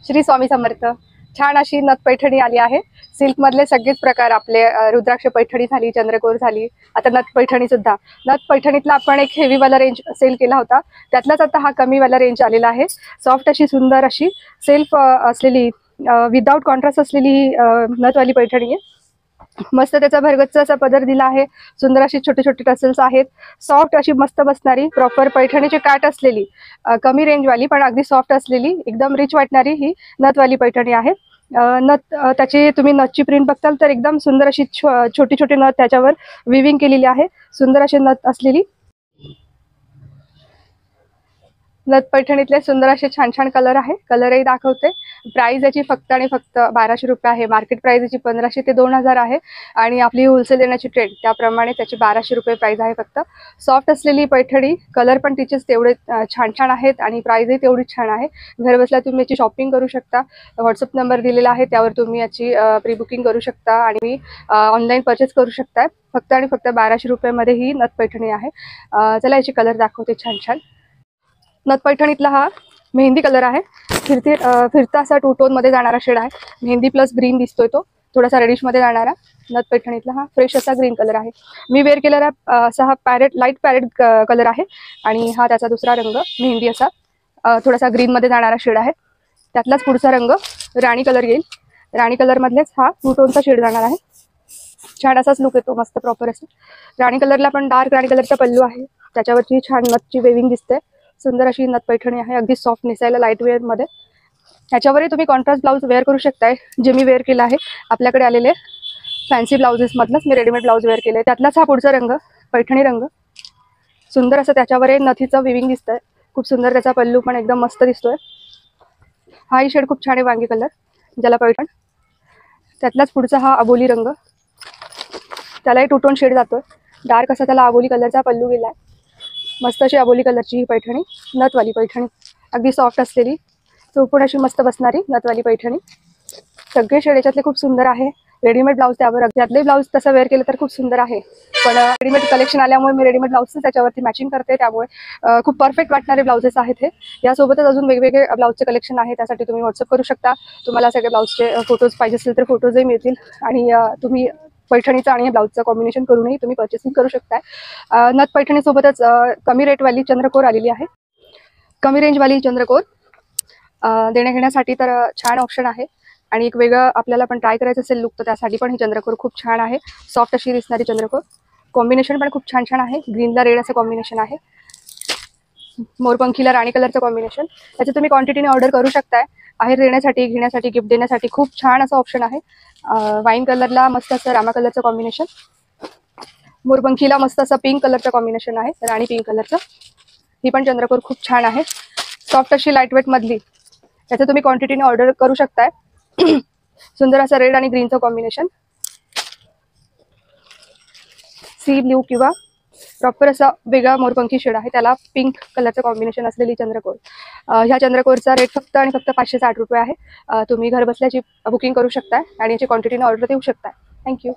श्री स्वामी समर्थ। छान अशी नथ पैठणी आली आहे। सिल्क मधले सगळेच प्रकार आपले, रुद्राक्ष पैठणी झाली, चंद्रकोर झाली, आता नथ पैठणी सुद्धा। नथ पैठणीतला आपण एक हेवी वाला रेंज सेल केला होता, त्यातलाच आता हा कमी वाला रेंज आलेला आहे। सॉफ्ट अशी सुंदर अशी सेल्फ असलेली विदाउट कॉन्ट्रास्ट असलेली नथवाली पैठणी आहे। मस्त त्याचा भरगच्च असा पदर दिला आहे, सुंदर अशी छोटे छोटे टसल्स आहेत, सॉफ्ट अशी मस्त बसणारी प्रॉपर पैठणीची काट असलेली कमी रेंजवाली पण अगदी सॉफ्ट असलेली एकदम रिच वाटणारी ही नथवाली पैठणी आहे। नथ त्याची तुम्ही नथची प्रिंट बघताल तर एकदम सुंदर अशी छोटी छोटी नथ त्याच्यावर विविंग केलेली आहे, सुंदर अशी नथ असलेली नथ पैठणीतले सुंदर असे छान छान कलर आहे। कलरही दाखवते। प्राइस याची फक्त आणि फक्त 1200 रुपये आहे। मार्केट प्राइस याची 1500 ते 2000 आहे आणि आपली होलसेल देण्याची ट्रेंड त्याप्रमाणे त्याची 1200 रुपये प्राइस आहे फक्त। सॉफ्ट असलेली पैठणी, कलर पण तिचेच तेवढे छान छान आहेत आणि प्राइसही तेवढीच छान आहे। घर बसल्या तुम्ही याची शॉपिंग करू शकता। व्हॉट्सअप नंबर दिलेला आहे, त्यावर तुम्ही याची प्री बुकिंग करू शकता आणि ऑनलाईन परचेस करू शकता। फक्त आणि फक्त 1200 रुपयामध्ये ही नथ पैठणी आहे। चला याची कलर दाखवते छान छान। नथ पैठणीतला हा मेहंदी कलर आहे, फिरता असा टू टोन मध्ये जाणारा शेड आहे। मेहंदी प्लस ग्रीन दिसतोय, तो थोडासा रेडिश मध्ये जाणारा नथ पैठणीतला हा फ्रेश असा ग्रीन कलर आहे। मी वेअर केलेला असा हा लाईट पॅरेट कलर आहे आणि हा त्याचा दुसरा रंग मेहंदी असा थोडासा ग्रीन मध्ये जाणारा शेड आहे। त्यातलाच पुढचा रंग राणी कलर येईल। राणी कलर मधलेच हा टू टोनचा शेड जाणार आहे। छान असाच लुक येतो, मस्त प्रॉपर असं। राणी कलरला पण डार्क राणी कलरचा पल्लू आहे, त्याच्यावरची छान नथची वेविंग दिसते। सुंदर अशी नथ पैठणी आहे, अगदी सॉफ्ट नेसायला लाईट वेअर मध्ये। ह्याच्यावरही तुम्ही कॉन्ट्रास्ट ब्लाउज वेअर करू शकताय, जे मी वेअर केला आहे। आपल्याकडे आलेले फॅन्सी ब्लाउजेस मधलंच मी रेडीमेड ब्लाउज वेअर केले, त्यातलाच हा पुढचा रंग पैठणी रंग। सुंदर असं त्याच्यावर नथीचं विविंग दिसतंय, खूप सुंदर त्याचा पल्लू पण एकदम मस्त दिसतोय। हाही शेड खूप छान आहे, वांगी कलर ज्याला पैठण। त्यातलाच पुढचा हा अबोली रंग, त्यालाही टू टोन शेड जातोय, डार्क असा त्याला अबोली कलरचा पल्लू गेलाय। मस्त अशी अबोली कलरची ही पैठणी, नथवाली पैठणी, अगदी सॉफ्ट असलेली, चौकोन अशी मस्त बसणारी नथवाली पैठणी। सगळे शेड याच्यातले खूप सुंदर आहे। रेडीमेड ब्लाउज त्यावर, त्यातले ब्लाउज तसं वेअर केलं तर खूप सुंदर आहे, पण रेडीमेड कलेक्शन आल्यामुळे मी रेडीमेड ब्लाउजच त्याच्यावरती मॅचिंग करते, त्यामुळे खूप परफेक्ट वाटणारे ब्लाउजेस आहेत हे। यासोबतच अजून वेगवेगळे ब्लाउजचे कलेक्शन आहे, त्यासाठी तुम्ही व्हॉट्सअप करू शकता। तुम्हाला सगळे ब्लाउजचे फोटोज पाहिजे असेल तर फोटोजही मिळतील आणि तुम्ही पैठणीचं आणि ब्लाउजचं कॉम्बिनेशन करूनही तुम्ही परचेसिंग करू शकताय। नथ पैठणी सोबतच कमी रेटवाली चंद्रकोर आलेली आहे। कमी रेंजवाली चंद्रकोर देण्या घेण्यासाठी तर छान ऑप्शन आहे आणि एक वेगळं आपल्याला पण ट्राय करायचं असेल लुक तर त्यासाठी पण ही चंद्रकोर खूप छान आहे। सॉफ्ट अशी दिसणारी चंद्रकोर, कॉम्बिनेशन पण खूप छान छान आहे। ग्रीनला रेड असं कॉम्बिनेशन आहे, मोरपंखीला राणी कलरचं कॉम्बिनेशन। त्याची तुम्ही क्वांटिटीने ऑर्डर करू शकताय। बाहेर देण्यासाठी, घेण्यासाठी, गिफ्ट देण्यासाठी खूप छान असं ऑप्शन आहे। वाईन कलरला मस्त असं रामा कलरचं कॉम्बिनेशन, मोरपंखीला मस्त असं पिंक कलरचं कॉम्बिनेशन आहे, राणी पिंक कलरचं। ही पण चंद्रकोर खूप छान आहे, सॉफ्ट अशी लाईट वेट मधली। त्याचं तुम्ही क्वांटिटीने ऑर्डर करू शकताय। सुंदर असं रेड आणि ग्रीनचं कॉम्बिनेशन, सी ब्ल्यू किंवा प्रॉपर असा वेगळा मोरपंखी शेड आहे, त्याला पिंक कलरचं कॉम्बिनेशन असलेली चंद्रकोर। ह्या चंद्रकोरचा रेट फक्त आणि फक्त 560 रुपये आहे। तुम्ही घर बसल्याची बुकिंग करू शकताय आणि याची क्वांटिटीने ऑर्डर देऊ शकताय। थँक्यू।